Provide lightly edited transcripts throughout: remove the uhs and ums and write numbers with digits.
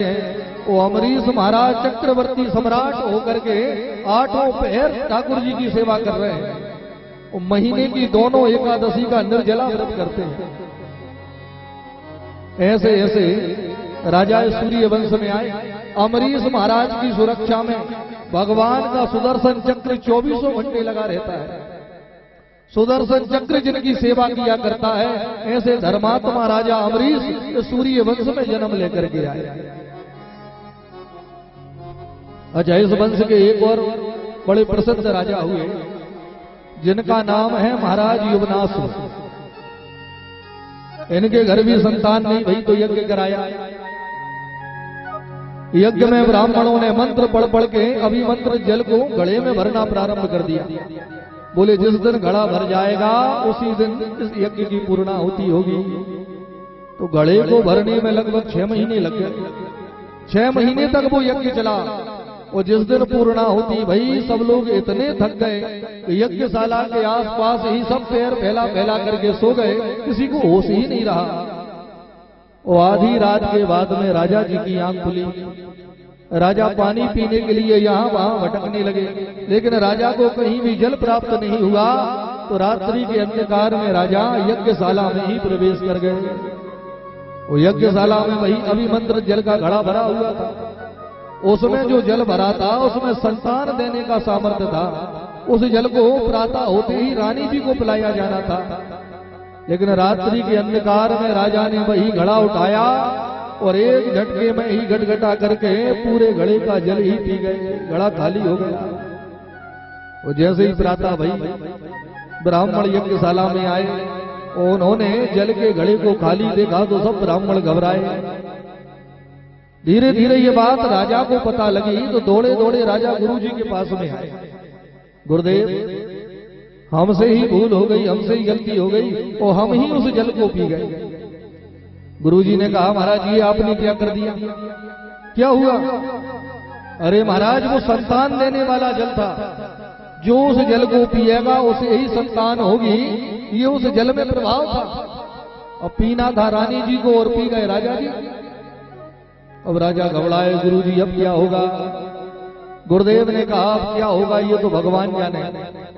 वो अमरीश महाराज चक्रवर्ती सम्राट होकर के 8 पहर ठाकुर जी की सेवा कर रहे हैं। वो महीने की दोनों एकादशी का निर्जला व्रत करते हैं। ऐसे ऐसे राजा सूर्य वंश में आए। अमरीश महाराज की सुरक्षा में भगवान का सुदर्शन चक्र 24 घंटे लगा रहता है। सुदर्शन चक्र जिनकी सेवा किया करता है, ऐसे धर्मात्मा राजा अमरीश सूर्य वंश में जन्म लेकर के आए। अच्छा, इस वंश के एक और बड़े प्रसिद्ध राजा हुए जिनका नाम है महाराज युवनासुर। इनके घर भी संतान नहीं भई तो यज्ञ कराया। यज्ञ में ब्राह्मणों ने मंत्र पढ़ पढ़ के अभिमंत्र जल को घड़े में भरना प्रारंभ कर दिया। बोले जिस दिन घड़ा भर जाएगा उसी दिन इस यज्ञ की पूर्णाहुति होगी। तो घड़े को भरने में लगभग 6 महीने लग गए। 6 महीने तक वो यज्ञ चला। और जिस दिन पूर्णाहुति भई सब लोग इतने थक गए कि यज्ञशाला के आसपास ही सब पैर फैला फैला करके सो गए, किसी को होश ही नहीं रहा। और आधी रात के बाद में राजा जी की आंख खुली। राजा पानी पीने के लिए यहाँ वहां भटकने लगे, लेकिन राजा को कहीं भी जल प्राप्त नहीं हुआ। तो रात्रि के अंधकार में राजा यज्ञशाला में ही प्रवेश कर गए। वो यज्ञशाला में वही अभिमंत्र जल का घड़ा भरा हुआ था। उसमें जो जल भरा था उसमें संतान देने का सामर्थ्य था। उस जल को प्रातः होते ही रानी जी को पिलाया जाना था। लेकिन रात्रि के अंधकार में राजा ने वही घड़ा उठाया और एक झटके में ही गटगटा करके पूरे घड़े का जल ही पी गए। घड़ा खाली हो गया। और जैसे ही प्रातः भई ब्राह्मण यज्ञशाला में आए, उन्होंने जल के घड़े को खाली देखा तो सब ब्राह्मण घबराए। धीरे धीरे ये बात राजा को पता लगी तो दौड़े दौड़े राजा गुरु जी के पास में आए। गुरुदेव, हमसे ही भूल हो गई, हमसे ही गलती हो गई और हम ही उस जल को पी गए। गुरुजी ने कहा, महाराज ये आपने क्या कर दिया? क्या हुआ? अरे महाराज, वो संतान देने वाला जल था। जो उस जल को पिएगा उसे ही संतान होगी, ये उस जल में प्रभाव था। अब पीना था रानी जी को और पी गए राजा जी। अब राजा घबराए, गुरुजी अब क्या होगा? गुरुदेव ने कहा, अब क्या होगा ये तो भगवान जाने।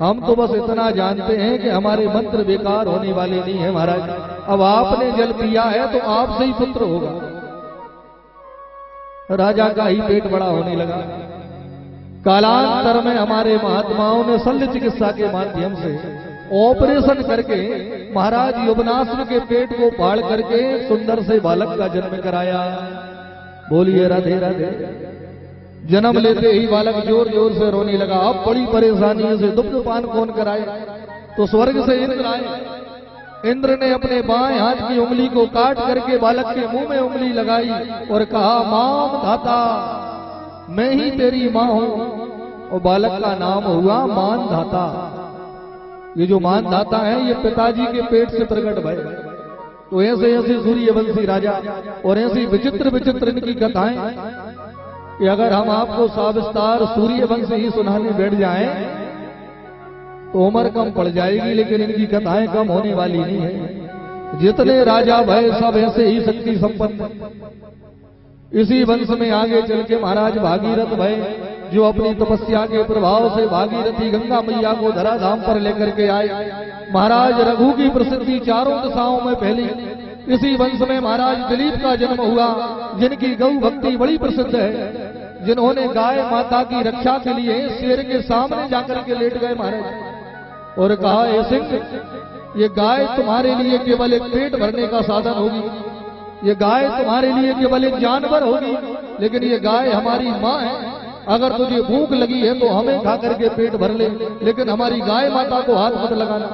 हम तो बस इतना जानते हैं कि हमारे मंत्र बेकार होने वाले नहीं है महाराज। अब आपने जल पिया है तो आपसे ही पुत्र होगा। राजा का ही पेट बड़ा होने लगा। कालांतर में हमारे महात्माओं ने शल्य चिकित्सा के माध्यम से ऑपरेशन करके महाराज युवनासुर के पेट को फाड़ करके सुंदर से बालक का जन्म कराया। बोलिए राधे राधे। जन्म लेते ही बालक जोर जोर से रोने लगा। अब बड़ी परेशानी से दुग्धपान कौन कराए? तो स्वर्ग से इंद्र आए। इंद्र ने अपने बाएं हाथ की उंगली को काट करके बालक के मुंह में उंगली लगाई और कहा, मां धाता, मैं ही तेरी मां हूं। और बालक का नाम हुआ मान धाता। ये जो मान धाता है ये पिताजी के पेट से प्रकट भय। तो ऐसे ऐसे सूर्यवंशी राजा और ऐसी विचित्र विचित्र इनकी कथाएं कि अगर हम आपको सविस्तार सूर्यवंश ही सुनाने बैठ जाएं तो उम्र कम पड़ जाएगी, लेकिन इनकी कथाएं कम होने वाली नहीं है। जितने राजा भय सब ऐसे ही शक्ति संपन्न। इसी वंश में आगे चल के महाराज भागीरथ भय, जो अपनी तपस्या के प्रभाव से भागीरथी गंगा मैया को धराधाम पर लेकर के आए। महाराज रघु की प्रसिद्धि चारों दिशाओं में फैली। इसी वंश में महाराज दिलीप का जन्म हुआ, जिनकी गौ भक्ति बड़ी प्रसिद्ध है। जिन्होंने गाय माता की रक्षा के लिए शेर के सामने जाकर के लेट गए महाराज और कहा, ए सिंह, ये गाय तुम्हारे लिए केवल एक पेट भरने का साधन होगी। ये गाय तुम्हारे लिए केवल एक जानवर होगी, लेकिन ये गाय हमारी माँ है। अगर तुझे भूख लगी है तो हमें खा करके पेट भर ले, लेकिन हमारी गाय माता को हाथ मत लगाना।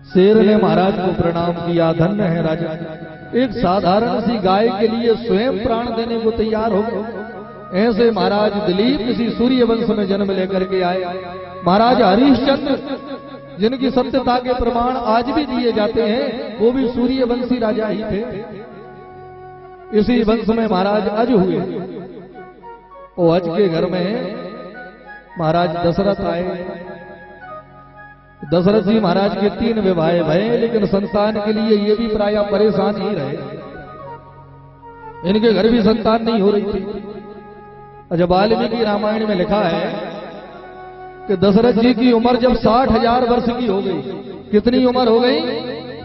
शेर ने महाराज को प्रणाम किया, धन्य है राजा, एक साधारण सी गाय के लिए स्वयं प्राण देने को तैयार हो गए। ऐसे महाराज दिलीप किसी सूर्य वंश में जन्म लेकर के आए। महाराज हरिश्चंद्र, जिनकी सत्यता के प्रमाण आज भी दिए जाते हैं, वो भी सूर्यवंशी राजा ही थे। इसी वंश में महाराज अज हुए। वो अज के घर में महाराज दशरथ आए। दशरथ जी महाराज के 3 विवाह भये, लेकिन संतान के लिए ये भी प्राय परेशान ही रहे। इनके घर भी संतान नहीं हो रही थी। जब वाल्मीकि रामायण में लिखा है कि दशरथ जी की उम्र जब 60,000 वर्ष की हो गई, कितनी उम्र हो गई?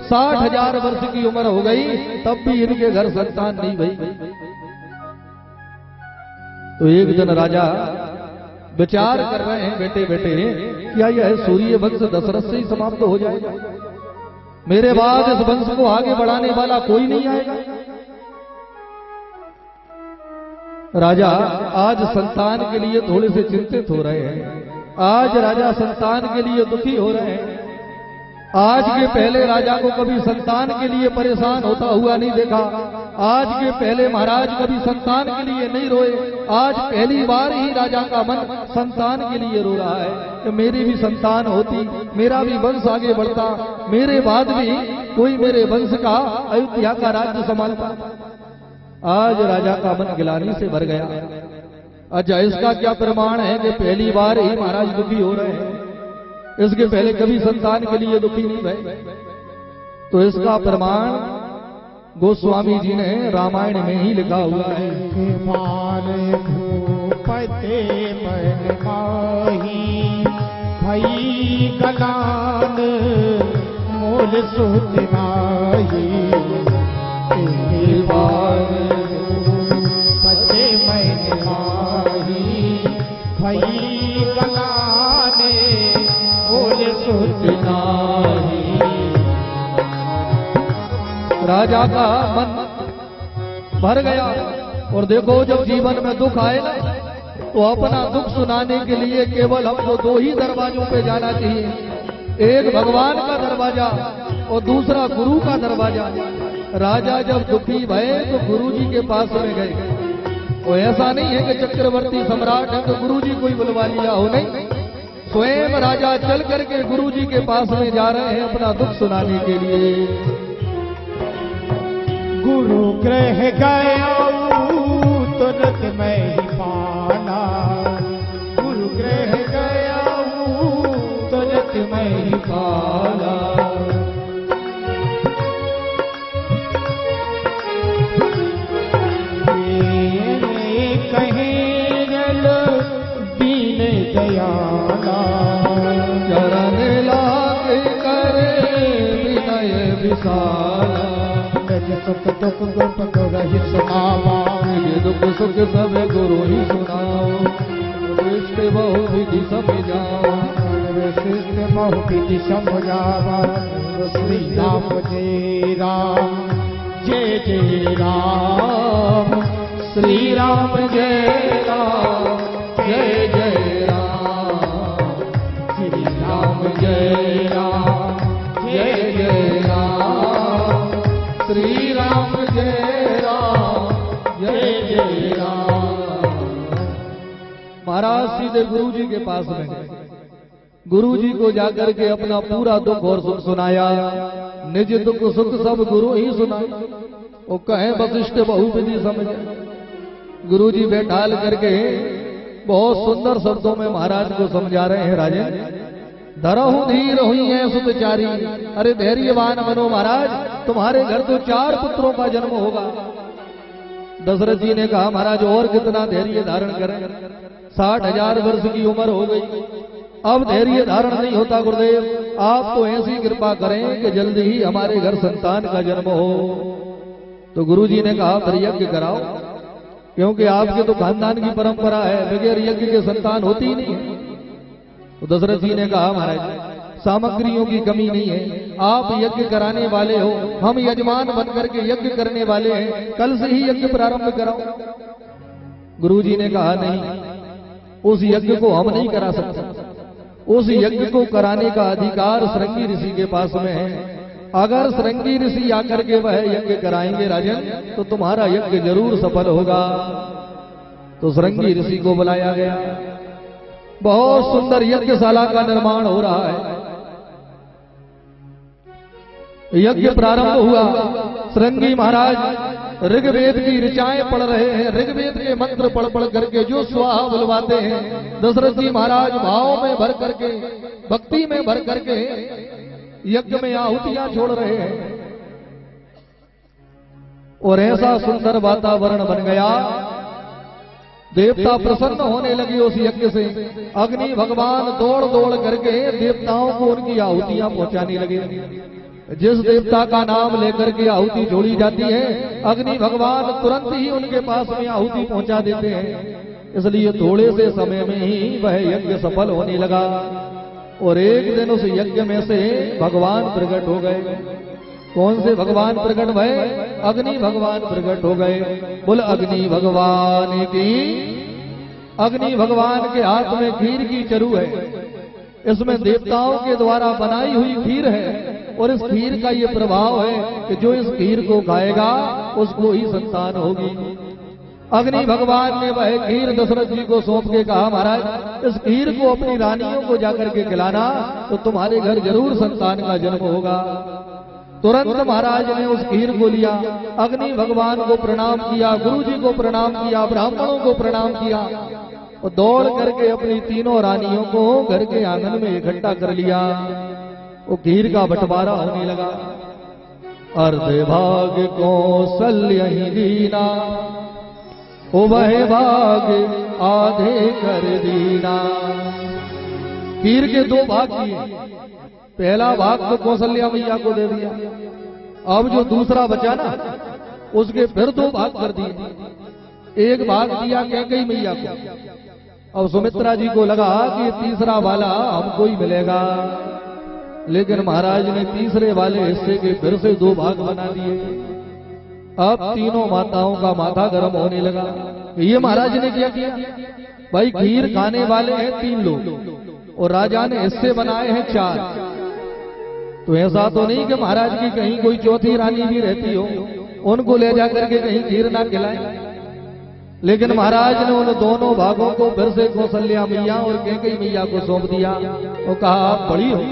60,000 वर्ष की उम्र हो गई, तब भी इनके घर संतान नहीं भई। तो एक दिन राजा विचार कर रहे हैं, बेटे बेटे क्या यह सूर्य वंश दशरथ से ही समाप्त हो जाएगा? मेरे बाद इस वंश को आगे बढ़ाने वाला कोई नहीं आएगा। राजा आज संतान के लिए थोड़े से चिंतित हो रहे हैं। आज राजा संतान के लिए दुखी हो रहे हैं। आज के पहले राजा को कभी संतान के लिए परेशान होता हुआ नहीं देखा। आज के पहले महाराज कभी संतान के लिए नहीं रोए। आज पहली बार ही राजा का मन संतान के लिए रो रहा है कि मेरी भी संतान होती, मेरा भी वंश आगे बढ़ता, मेरे बाद भी कोई मेरे वंश का अयोध्या का राज्य संभालता। आज राजा का मन गिलानी से भर गया। अच्छा, इसका क्या प्रमाण है कि पहली बार ही महाराज दुखी हो रहे हैं? इसके पहले कभी संतान के लिए दुखी नहीं भये। तो इसका प्रमाण गोस्वामी जी ने रामायण में ही लिखा हुआ है। भई कलान मोल सुत नाही, पते मन माही भई कलाने मोल सुत नाही। राजा का मन भर गया। और देखो, जब जीवन में दुख आए ना, तो अपना दुख सुनाने के लिए केवल हमको दो ही दरवाजों पे जाना चाहिए। एक भगवान का दरवाजा और दूसरा गुरु का दरवाजा। राजा जब दुखी भये तो गुरु जी के पास में गए। वो ऐसा नहीं है कि चक्रवर्ती सम्राट है तो गुरु जी कोई बुलवा लिया हो, नहीं। स्वयं राजा चल करके गुरु जी के पास में जा रहे हैं अपना दुख सुनाने के लिए। गुरु ग्रह गया तुरंत मैं ही पाना, गुरु ग्रह गया तुरंत मैं ही पाना। दयाला चरण लागे करे विनय विशाला, सुख दुख गुरु रही सुनावा, दुख सुख सब गुरु ही सुनाओ। विशिष्ट बहु विधि समझाओ, विशिष्ट बहु विधि समझावा। श्री राम जय राम, जय जय राम, श्री राम जय राम, जय जय राम, श्री राम जय राम, जय जय राम, श्री राम जय राम, जय जय राम। महाराज सीधे गुरु जी के पास में गए। गुरु जी को जाकर के अपना पूरा दुख और सुख सुनाया। निज दुख सुख सब गुरु ही सुनाए। वो कहे वशिष्ठ बहुविधि समझे। गुरु जी बैठाल करके बहुत सुंदर शब्दों में महाराज को समझा रहे हैं। राजन धरहु धीर हुई है सुतचारी। अरे धैर्यवान बनो महाराज, तुम्हारे घर तो 4 पुत्रों का जन्म होगा। दशरथ जी ने कहा महाराज और कितना धैर्य धारण करें, 60,000 वर्ष की उम्र हो गई, अब धैर्य धारण नहीं होता। गुरुदेव आप तो ऐसी कृपा करें कि जल्दी ही हमारे घर संतान का जन्म हो। तो गुरु जी ने कहा फिर यज्ञ कराओ, क्योंकि आपके तो खानदान की परंपरा है, बगैर यज्ञ के संतान होती ही नहीं है। तो दशरथ जी ने कहा महाराज सामग्रियों की कमी नहीं है, आप यज्ञ कराने वाले हो, हम यजमान बनकर के यज्ञ करने वाले हैं, कल से ही यज्ञ प्रारंभ कराओ। गुरु जी ने कहा नहीं, उस यज्ञ को हम नहीं करा सकते। उस यज्ञ को कराने का अधिकार श्रृंगी ऋषि के पास में है। अगर श्रृंगी ऋषि आकर के वह यज्ञ कराएंगे राजन, तो तुम्हारा यज्ञ जरूर सफल होगा। तो श्रृंगी ऋषि को बुलाया गया। बहुत सुंदर यज्ञशाला का निर्माण हो रहा है। यज्ञ प्रारंभ हुआ। श्रृंगी महाराज ऋग्वेद की ऋचाएं पढ़ रहे हैं। ऋग्वेद के मंत्र पढ़ पढ़ करके जो स्वाहा बुलवाते हैं, दशरथ जी महाराज भाव में भर करके, भक्ति में भर करके यज्ञ में आहुतियां छोड़ रहे हैं। और ऐसा सुंदर वातावरण बन गया। देवता प्रसन्न होने लगे उस यज्ञ से। अग्नि भगवान दौड़ दौड़ करके देवताओं को उनकी आहुतियां पहुंचाने लगे। जिस देवता का नाम लेकर के आहुति जोड़ी जाती है, अग्नि भगवान तुरंत ही उनके पास में आहुति पहुंचा देते हैं। इसलिए थोड़े से समय में ही वह यज्ञ सफल होने लगा। और एक दिन उस यज्ञ में से भगवान प्रकट हो गए। कौन से भगवान प्रकट भय? अग्नि भगवान प्रकट हो गए। बोल अग्नि भगवान की। अग्नि भगवान के हाथ में खीर की चरु है। इसमें देवताओं के द्वारा बनाई हुई खीर है। और इस खीर का ये प्रभाव है कि जो इस खीर को खाएगा उसको ही संतान होगी। अग्नि भगवान ने वह खीर दशरथ जी को सौंप के कहा, महाराज इस खीर को अपनी रानियों को जाकर के खिलाना तो तुम्हारे घर जरूर संतान का जन्म होगा। तुरंत महाराज ने उस खीर को लिया, अग्नि भगवान को प्रणाम किया, गुरु जी को प्रणाम किया, ब्राह्मणों को प्रणाम किया और दौड़ करके अपनी तीनों रानियों को घर के आंगन में इकट्ठा कर लिया। वो खीर का बंटवारा होने लगा। अर्ध भाग कौशल्य ही दीना, ओ वह भाग आधे कर दीना। खीर के दो भाग किए। पहला भाग तो कौशल्या मैया को दे दिया। अब जो दूसरा बचा ना उसके फिर दो भाग कर दिए। एक भाग दिया कैकेयी मैया को। अब सुमित्रा जी को लगा कि तीसरा वाला हमको ही मिलेगा, लेकिन महाराज ने तीसरे वाले हिस्से के फिर से दो भाग बना दिए। अब तीनों माताओं का माथा गर्म होने लगा। ये महाराज ने क्या किया? भाई खीर खाने वाले हैं 3 लोग और राजा ने हिस्से बनाए हैं 4। तो ऐसा तो नहीं कि महाराज की कहीं कोई चौथी रानी भी रहती हो, उनको ले जाकर के कहीं खीर ना खिलाए। लेकिन महाराज ने उन दोनों भागों को फिर से कौशल्या मैया और कैकेयी मैया को सौंप दिया और कहा, आप बड़ी हो,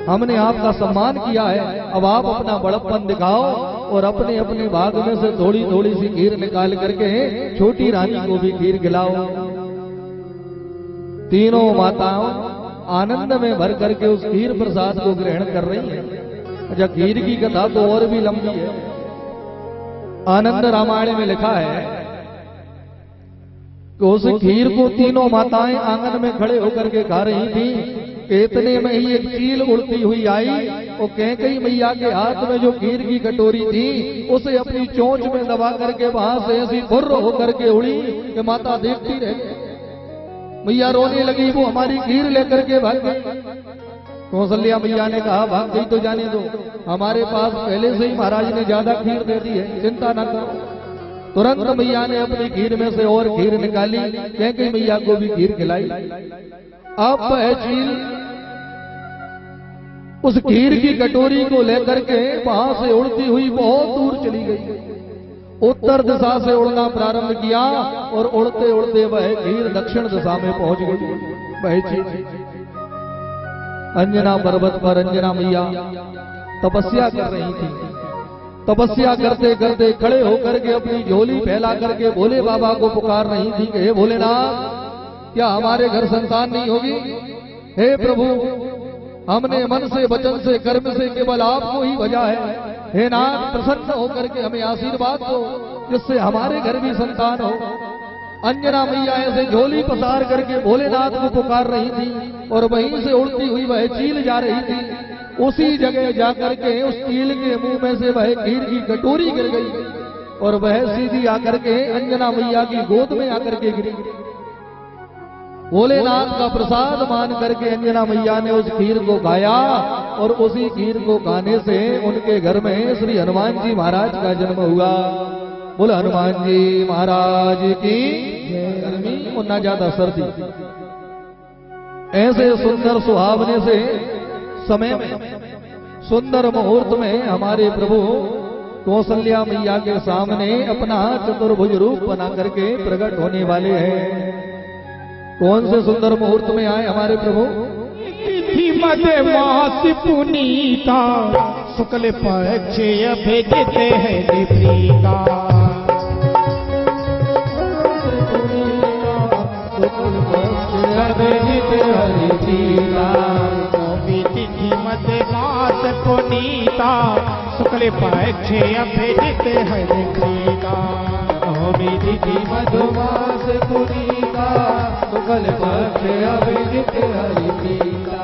हमने आपका सम्मान किया है, अब आप अपना बड़प्पन दिखाओ और अपने अपने भाग में से थोड़ी थोड़ी सी खीर निकाल करके छोटी रानी को भी खीर खिलाओ। तीनों माताओं आनंद में भर करके उस खीर प्रसाद को ग्रहण कर रही हैं। अच्छा, खीर की कथा तो और भी लंबी है। आनंद रामायण में लिखा है कि उस खीर को तीनों माताएं आंगन में खड़े होकर के खा रही थी। इतने में ही एक चील उड़ती हुई आई और कैकेयी मैया के हाथ में जो खीर की कटोरी थी उसे अपनी चोंच में दबा करके वहां से ऐसी फुर्र होकर के उड़ी कि माता देखती रह। मैया रोने लगी, वो हमारी खीर लेकर के भाग गई। कौशल्या मैया ने कहा, भाग गई तो जाने दो, हमारे पास पहले से ही महाराज ने ज्यादा खीर दे दी है, चिंता न करो। तुरंत मैया ने अपनी खीर में से और खीर निकाली, कैकेयी मैया को भी खीर खिलाई। अब वह चील उस खीर की कटोरी को लेकर के वहां से उड़ती हुई बहुत दूर चली गई। उत्तर दिशा से उड़ना प्रारंभ किया और उड़ते उड़ते वह खीर दक्षिण दिशा में पहुंच गई। वह चील अंजना पर्वत पर अंजना मैया तपस्या कर रही थी। तपस्या करते करते खड़े होकर के अपनी झोली फैला करके भोले बाबा को पुकार रही थी कि हे भोलेनाथ, क्या हमारे घर संतान नहीं होगी? हे प्रभु, हमने मन से वचन से कर्म से केवल आपको ही भजा है। हे नाथ, प्रसन्न होकर के हमें आशीर्वाद दो जिससे हमारे घर भी संतान हो। अंजना मैया ऐसे झोली पसार करके भोलेनाथ को पुकार रही थी और वहीं से उड़ती हुई वह चील जा रही थी। उसी जगह जाकर के उस चील के मुंह में से वह खीर की कटोरी गिर गई और वह सीधी आकर के अंजना मैया की गोद में आकर के गिरी। भोलेनाथ का प्रसाद मान करके अंजना मैया ने उस खीर को खाया और उसी खीर को खाने से उनके घर में श्री हनुमान जी महाराज का जन्म हुआ। बोल हनुमान जी महाराज की। गर्मी और ना ज्यादा सर्दी, ऐसे सुंदर सुहावने से समय में, सुंदर मुहूर्त में हमारे प्रभु कौशल्या मैया के सामने अपना चतुर्भुज रूप बना करके प्रकट होने वाले हैं। कौन से सुंदर मुहूर्त में आए हमारे प्रभु? मध्य मास पुनीता शुक्ल पक्ष भेजते हैं निप्रीता। तिथि मध्य मास मास पुनीता शुक्ल पक्षे अभिजित हरि प्रीता अभिजिति मधुमास पुनीता शुक्ल पक्ष अभिजित हरि प्रीता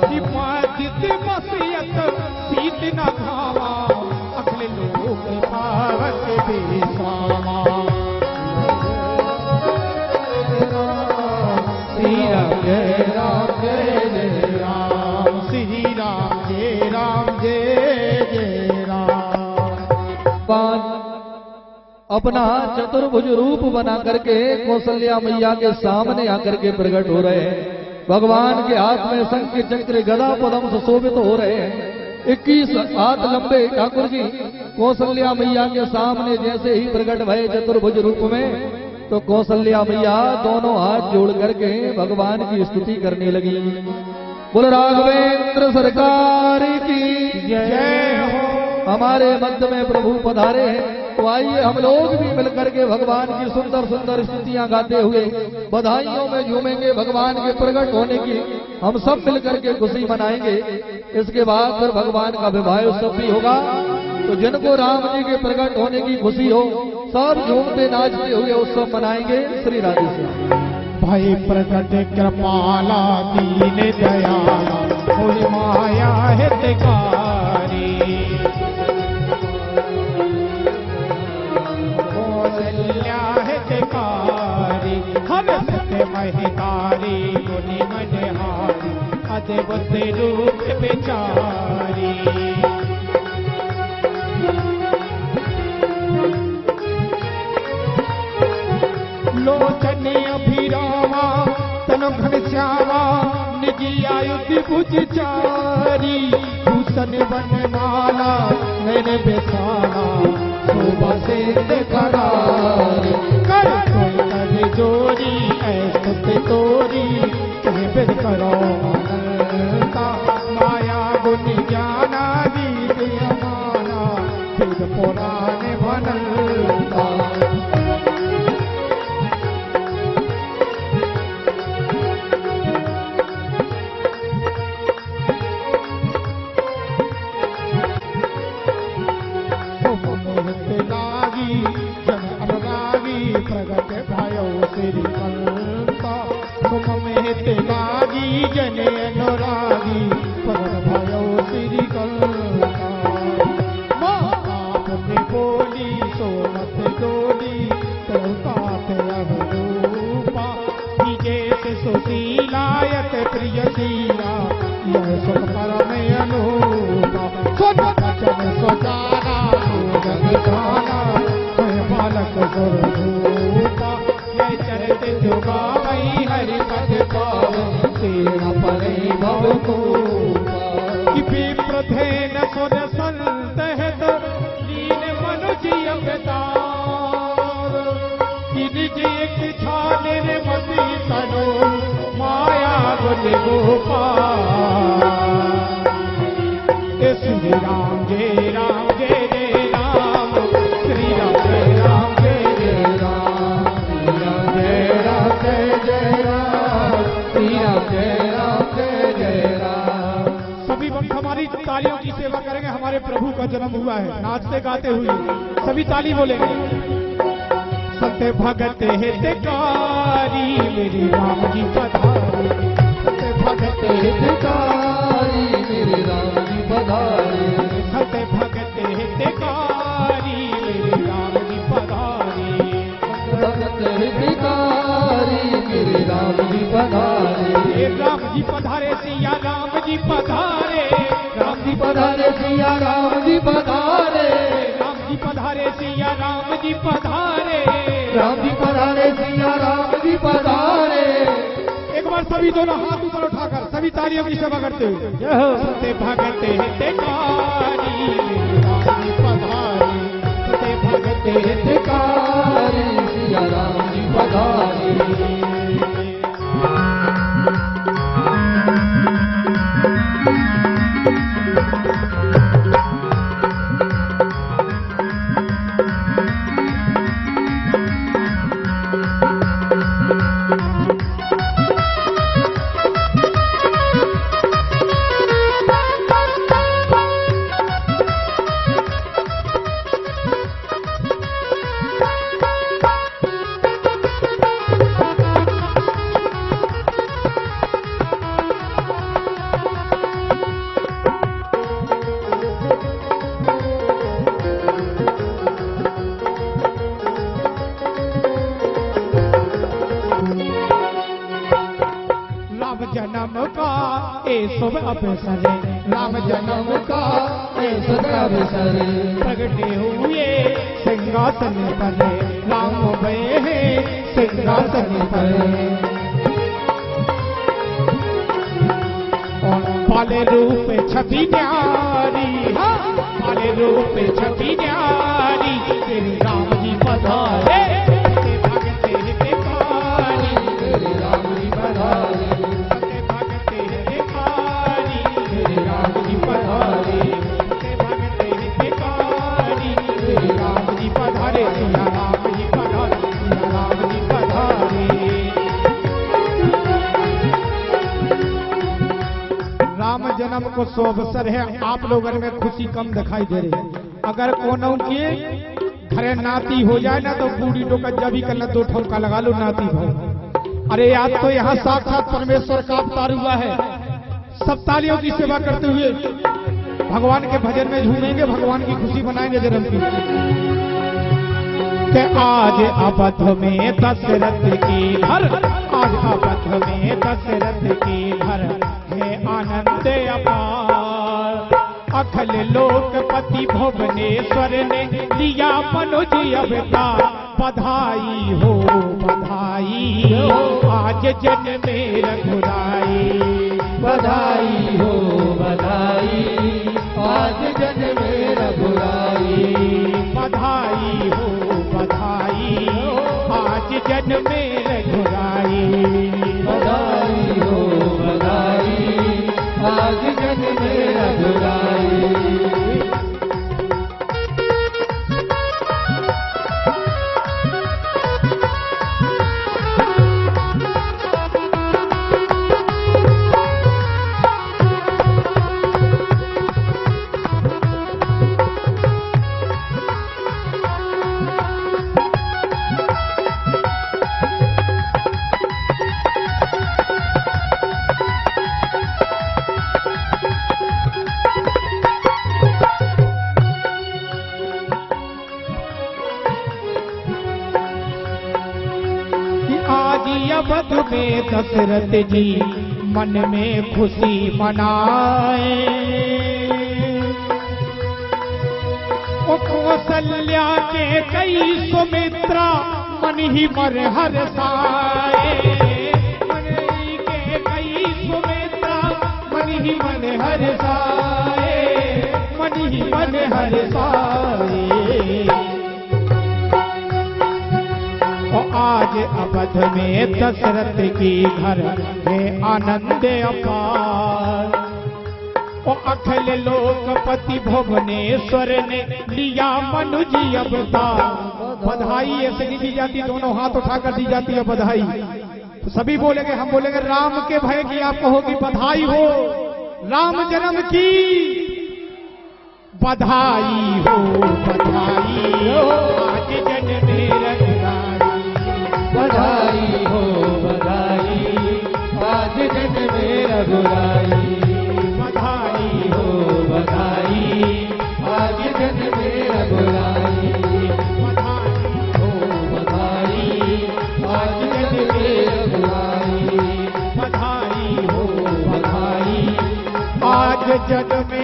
जित मसियत सीत न धावा अखिल लोक पावक विश्रामा श्री राम जय राम जय जय राम श्री राम जय राम जय जय राम। अपना चतुर्भुज रूप बना करके कौशल्या मैया के सामने आकर के प्रकट हो रहे हैं। भगवान के हाथ में शंख चक्र गदा पद्म सुशोभित हो रहे हैं। 21 हाथ लंबे ठाकुर जी कौशल्या मैया के सामने जैसे ही प्रकट भये चतुर्भुज रूप में, तो कौशल्या मैया दोनों हाथ जोड़ करके भगवान की स्तुति करने लगी। बोल राघवेंद्र सरकार की जय हो। हमारे मध्य में प्रभु पधारे हैं, तो आइए हम लोग भी मिलकर के भगवान की सुंदर सुंदर स्तुतियां गाते हुए बधाइयों में झूमेंगे। भगवान के प्रकट होने की हम सब मिलकर के खुशी मनाएंगे। इसके बाद फिर भगवान का विवाह उत्सव भी होगा। तो जिनको राम जी के प्रकट होने की खुशी हो, सब झूमते नाचते हुए उत्सव मनाएंगे। श्री राधे श्याम। भाई प्रकट कृपाला दीन दयाला मोहि माया हितकारी कौशल्या हितकारी हम सत्य महितारी गुनि मनहारी अद्भुत रूप विचारी लोचन अभिरामा तन घनश्यामा निजी आयुधि भुज चारी भूषण वन माला मैंने बेसाना शोभा से करारी कर कोई कर जोरी ऐसा तोरी कहे बिद करो माया गुण ज्ञाना दीद अमाना फिर पुराने बनलता प्रगट भयो श्री कंता तुम में लागी जने अनुरागी प्रगट भयो श्री कंता माँ आपने बोली सो मत डोली तरुतात रूपा जैसे सुशीलायत प्रियशीला यह सुख परम अनूपा सुन वचन सुजाना जग गाना बालक स्वरूपा जय चरित जुगावई हरि पद पावई तेरा परे भवकूपा कि विप्रधेन सुर संत हित लीन मनुज अवतार कि निज इच्छा निर्मति तनो माया गुण गोपाल श्री राम जय राम जय जय राम श्री राम जय राम जय जय राम श्री राम जय राम जय जय राम श्री राम जय राम जय जय राम। सभी भक्त हमारी तालियों की सेवा करेंगे। हमारे प्रभु का जन्म हुआ है, नाचते गाते हुए सभी ताली बोलेंगे। सत्य भगत हितकारी मेरे राम जी पधारे सत्य भगत हितकारी मेरे राम जी पधारे सत्य भगत हितकारी मेरे राम जी पधारे भगत हितकारी मेरे राम जी पधारे राम जी पधारे सिया राम जी पधारे राम जी पधारे सिया राम जी पधारे राम जी पधारे सिया राम जी पधारे राम जी पधारे सिया राम जी पधारे। एक बार सभी दोनों हाथ ऊपर उठाकर सभी तालियों की सेवा करते हुए सत्य भगत हितकारी राम जी पधारे सत्य भगत हितकारी सिया राम जी पधारे। मन का ए शुभ अवसर राम जन्म का ए शुभ अवसर प्रगटे हुए सिंहासन पर राम भये सिंहासन पर पाले रूप छवि न्यारी पाले रूप छवि न्यारी तेरे राम जी पधारे भगते भिखारी तेरे राम जी पधारे भगते भिखारी तेरे राम जी पधारे भगते भिखारी तेरे राम जी पधारे सिया राम जी पधारे सिया राम जी पधारे। राम जन्म को सो अवसर है, आप लोगों में खुशी कम दिखाई दे रही है। अगर कोनो के घरे नाती हो जाए ना तो बूढ़ी टोका जब कर दो ठोका लगा लो नाती भाई। अरे आज तो यहाँ साक्षात परमेश्वर का अवतार हुआ है। सब तालियों की सेवा करते हुए भगवान के भजन में झूमेंगे, भगवान की खुशी मनाएंगे जन्म की। कि आज अवध में दशरथ की घर, आज अवध में दशरथ की घर है आनंद अपार। अखिल लोकपति भुवनेश्वर ने दिया मनुज अवतार। बधाई हो आज जन्मे रघुराई। बधाई हो बधाई आज जन्मे रघुराई। बधाई हो बधाई आज जन्मे रघुराई। बधाई हो बधाई आज जन्मे रघुराई। अवध में दशरथ जी मन में खुशी मनाए। ओ कौशल्या के कई सुमित्रा मन ही मन हर्षाए। मन ही के कई सुमित्रा मन ही मन हर्षाए। मन ही मन हर्षाए। आज अवध में दशरथ की घर है आनंद अपार। ओ अखिल लोकपति भुवनेश्वर ने लिया मनुज अवतार। बधाई ऐसे नहीं दी जाती, दोनों हाथ उठाकर दी जाती है बधाई। तो सभी बोलेंगे, हम बोलेंगे राम के भय की, आप कहोगी बधाई हो राम जन्म की। बधाई हो आज जन्मे रघुराई। बधाई हो बधाई आज जन्मे रघुराई। बधाई हो बधाई आज जन्मे रघुराई। बधाई हो बधाई आज जन्मे रघुराई। बधाई हो बधाई आज जन्मे